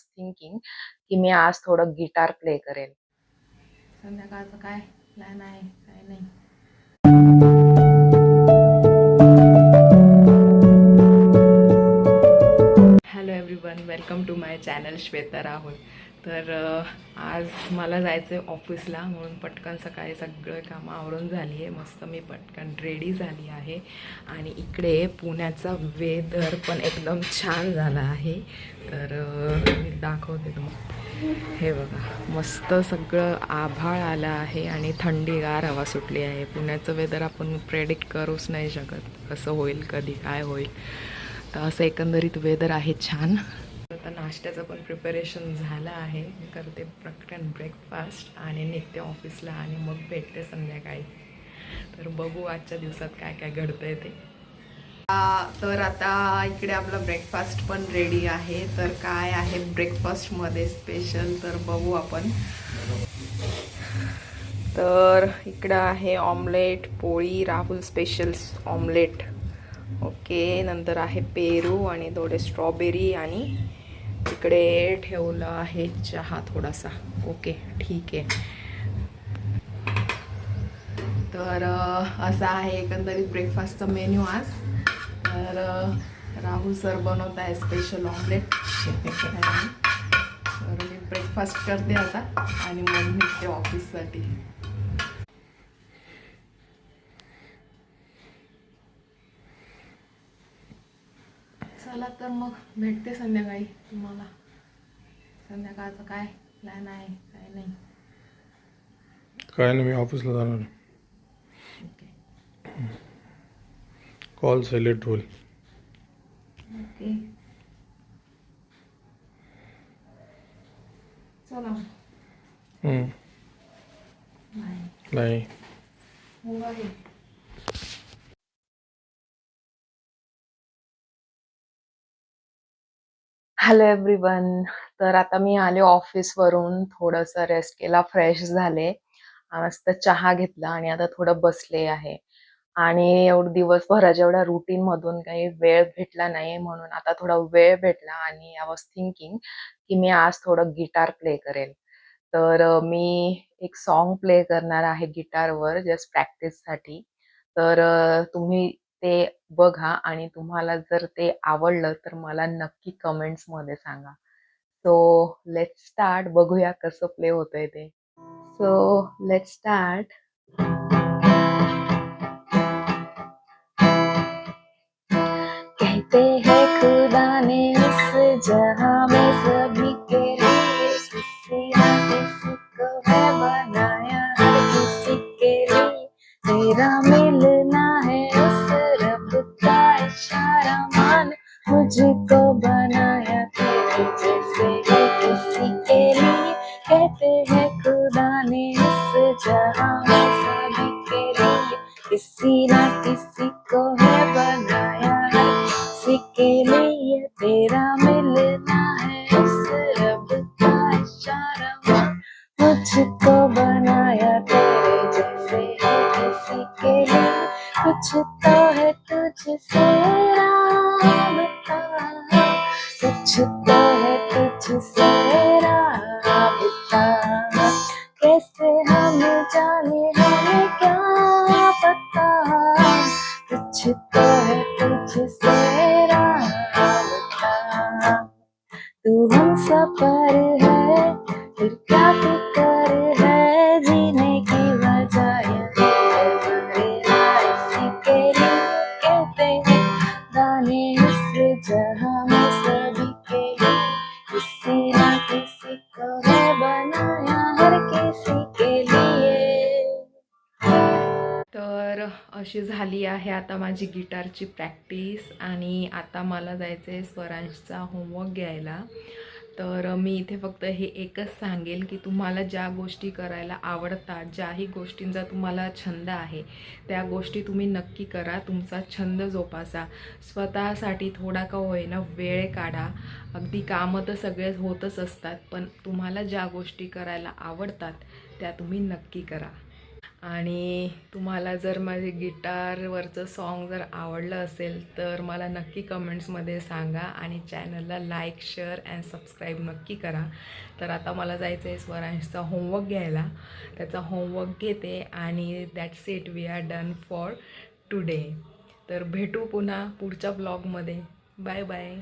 Was thinking की मी आज थोडं गिटार प्ले करेल. संध्याकाळचं काय प्लॅन आहे काय नाही. Hello everyone, welcome to my channel Shweta Rahul. तर आज मला जायचं आहे ऑफिसला, म्हणून पटकन सकाळी सगळं कामं आवरून झाली आहे. मस्त मी पटकन रेडी झाली आहे आणि इकडे पुण्याचा वेदर पण एकदम छान झाला आहे. तर मी दाखवते तुम्हाला. हे बघा, मस्त सगळं आभाळ आलं आहे आणि थंडीगार हवा सुटली आहे. पुण्याचं वेदर आपण प्रेडिक्ट करूच नाही शकत कसं होईल, कधी काय होईल. तर असं एकंदरीत वेदर आहे छान. आता नाश्त्याचं पण प्रिपरेशन झालं आहे. मी करते पटकन ब्रेकफास्ट आणि निघते ऑफिसला आणि मग भेटते संध्याकाळी. तर बघू आजच्या दिवसात काय काय घडतंय ते. तर आता इकडे आपला ब्रेकफास्ट पण रेडी आहे. तर काय आहे ब्रेकफास्टमध्ये स्पेशल तर बघू आपण. तर इकडं आहे ऑमलेट, पोळी, राहुल स्पेशल ऑमलेट. ओके, नंतर आहे पेरू आणि थोडे स्ट्रॉबेरी आणि इकडे ठेवलं आहे चहा थोडासा. ओके, ठीक आहे. तर असा आहे एकंदरीत ब्रेकफास्टचा मेन्यू आज. तर राहुल सर बनवत आहे स्पेशल ऑमलेट. तर मी ब्रेकफास्ट करते आता आणि मग निघते ऑफिससाठी. चला तर मग भेटते संध्याकाळी तुम्हाला. संध्याकाळचं काय प्लॅन आहे काय नाही. काय नाही, मी ऑफिसला जाणार. ओके कॉल सायलेंट होईल. ओके, चला नाही. बाय. Hello everyone. तर आता मी आले ऑफिसवरून, थोडंसं रेस्ट केला, फ्रेश झाले, मस्त चहा घेतला आणि आता थोडं बसले आहे. आणि एवढं दिवसभराच्या एवढ्या रुटीन मधून काही वेळ भेटला नाही, म्हणून आता थोडा वेळ भेटला आणि आय वॉज थिंकिंग की मी आज थोडं गिटार प्ले करेल. तर मी एक सॉन्ग प्ले करणार आहे गिटारवर जस्ट प्रॅक्टिससाठी. तर तुम्ही ते बघा आणि तुम्हाला जर ते आवडलं तर मला नक्की कमेंट्समध्ये सांगा. So let's start. बघूया कसं प्ले होतंय ते. So let's start. कहते हैं खुदा ने इस जहां में सभी के लिए किसी न किसी को है बनाया, हर किसी के लिए तेरा मिलना है उस रब का इशारा, मान मुझको बनाया तेरे जैसे है किसी के लिए। कहते हैं खुदा ने इस जहां में सभी के लिए किसी न किसी को है बनाया, किसी के लिए तेरा मिलना है उस रब का इशारा, मुझको बनाया तेरे जैसे है किसी के लिए। कुछ तो है तुझसे राबता, कुछ तो है तुझसे राबता, कैसे हम जाने हमें क्या पता, कुछ तो है तुझसे राबता। तू हम सफर है फिर क्या फिकर है, जीने की वजह इसी के लिए। कहते हैं गाने इस जहां में सभी के लिए किसी ना किसी को है बनाया, हर किसी के लिए. तर अशी झाली आहे आता माझी गिटारची प्रॅक्टिस आणि आता मला जायचं आहे स्वरांशचा होमवर्क घ्यायला. तर मी इथे फक्त हे एकच सांगेल की तुम्हाला ज्या गोष्टी करायला आवडतात, ज्याही गोष्टींचा तुम्हाला छंद आहे, त्या गोष्टी तुम्ही नक्की करा. तुमचा छंद जोपासा. स्वतःसाठी थोडा का होईना वेळ काढा. अगदी कामं तर सगळेच होतच असतात, पण तुम्हाला ज्या गोष्टी करायला आवडतात त्या तुम्ही नक्की करा. आणि तुम्हाला जर माझे गिटारवरचं सॉन्ग जर आवडलं असेल तर मला नक्की कमेंट्समध्ये सांगा आणि चॅनलला लाईक शेअर अँड सबस्क्राईब नक्की करा. तर आता मला जायचं आहे स्वरांशचा होमवर्क घ्यायला. त्याचा होमवर्क घेते आणि that's it, we are done for today. तर भेटू पुन्हा पुढच्या ब्लॉगमध्ये. Bye bye.